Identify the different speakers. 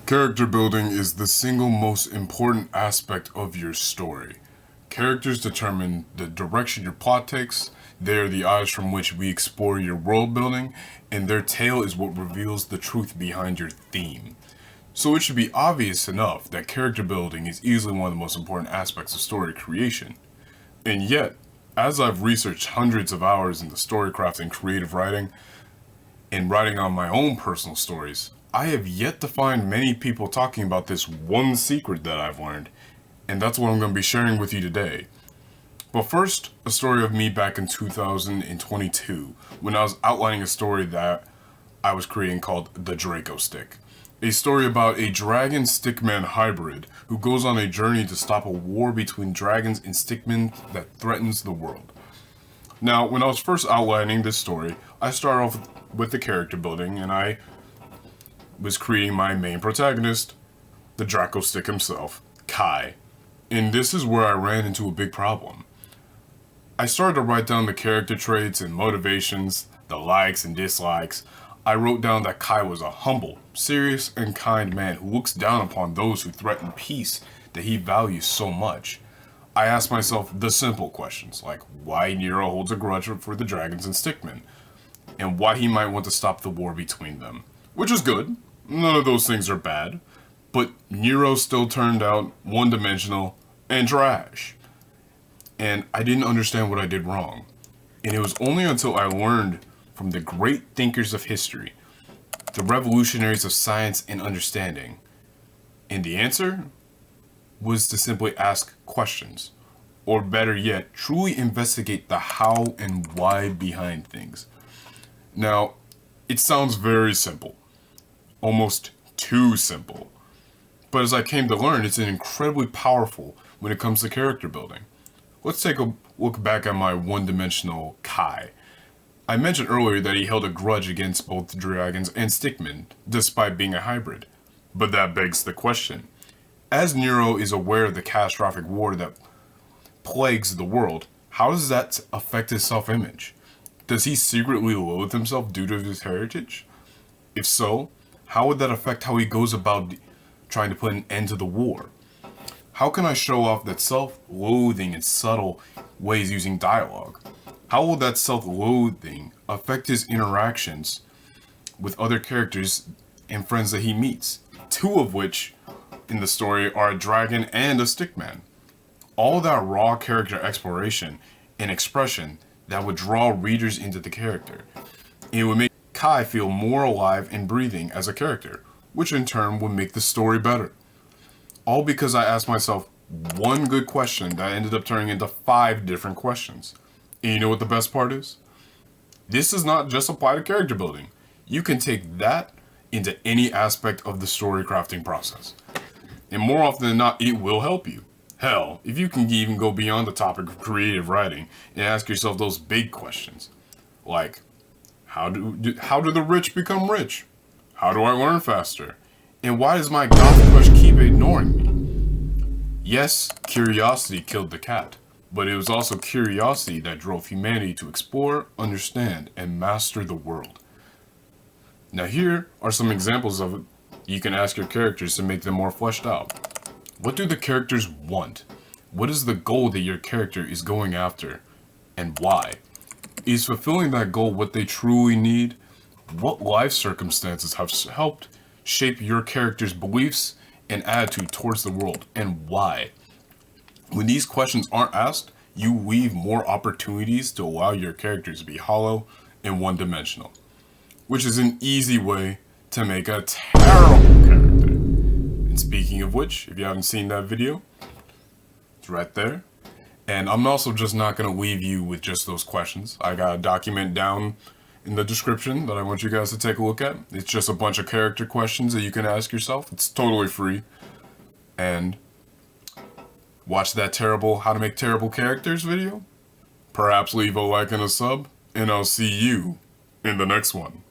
Speaker 1: Character building is the single most important aspect of your story. Characters determine the direction your plot takes, they are the eyes from which we explore your world building, and their tale is what reveals the truth behind your theme. So it should be obvious enough that character building is easily one of the most important aspects of story creation. And yet, as I've researched hundreds of hours into storycraft and creative writing, and writing on my own personal stories, I have yet to find many people talking about this one secret that I've learned, and that's what I'm going to be sharing with you today. But first, a story of me back in 2022, when I was outlining a story that I was creating called The Draco Stick. A story about a dragon stickman hybrid who goes on a journey to stop a war between dragons and stickmen that threatens the world. Now, when I was first outlining this story, I started off with the character building, and I was creating my main protagonist, the Draco Stick himself, Kai. And this is where I ran into a big problem. I started to write down the character traits and motivations, the likes and dislikes. I wrote down that Kai was a humble, serious, and kind man who looks down upon those who threaten peace that he values so much. I asked myself the simple questions, like why Nero holds a grudge for the dragons and stickmen, and why he might want to stop the war between them. Which is good, none of those things are bad, but Nero still turned out one-dimensional and trash. And I didn't understand what I did wrong. And it was only until I learned from the great thinkers of history, the revolutionaries of science and understanding. And the answer was to simply ask questions. Or better yet, truly investigate the how and why behind things. Now, it sounds very simple. Almost too simple. But as I came to learn, it's incredibly powerful when it comes to character building. Let's take a look back at my one-dimensional Kai. I mentioned earlier that he held a grudge against both dragons and stickmen, despite being a hybrid. But that begs the question. As Nero is aware of the catastrophic war that plagues the world, how does that affect his self-image? Does he secretly loathe himself due to his heritage? If so, how would that affect how he goes about trying to put an end to the war? How can I show off that self-loathing in subtle ways using dialogue? How will that self-loathing affect his interactions with other characters and friends that he meets? Two of which, in the story, are a dragon and a stickman. All that raw character exploration and expression that would draw readers into the character. It would make Kai feel more alive and breathing as a character, which in turn would make the story better. All because I asked myself one good question that ended up turning into 5 different questions. And you know what the best part is? This does not just apply to character building. You can take that into any aspect of the story crafting process. And more often than not, it will help you. Hell, if you can even go beyond the topic of creative writing and ask yourself those big questions. Like, how do the rich become rich? How do I learn faster? And why does my goth crush keep ignoring me? Yes, curiosity killed the cat, but it was also curiosity that drove humanity to explore, understand, and master the world. Now here are some examples of it you can ask your characters to make them more fleshed out. What do the characters want? What is the goal that your character is going after? And why? Is fulfilling that goal what they truly need? What life circumstances have helped shape your character's beliefs and attitude towards the world, and why? When these questions aren't asked, you leave more opportunities to allow your characters to be hollow and one-dimensional, which is an easy way to make a terrible character. And speaking of which, if you haven't seen that video, it's right there. And I'm also just not going to leave you with just those questions. I got a document down in the description that I want you guys to take a look at. It's just a bunch of character questions that you can ask yourself. It's totally free. And watch that terrible how to make terrible characters video. Perhaps leave a like and a sub, and I'll see you in the next one.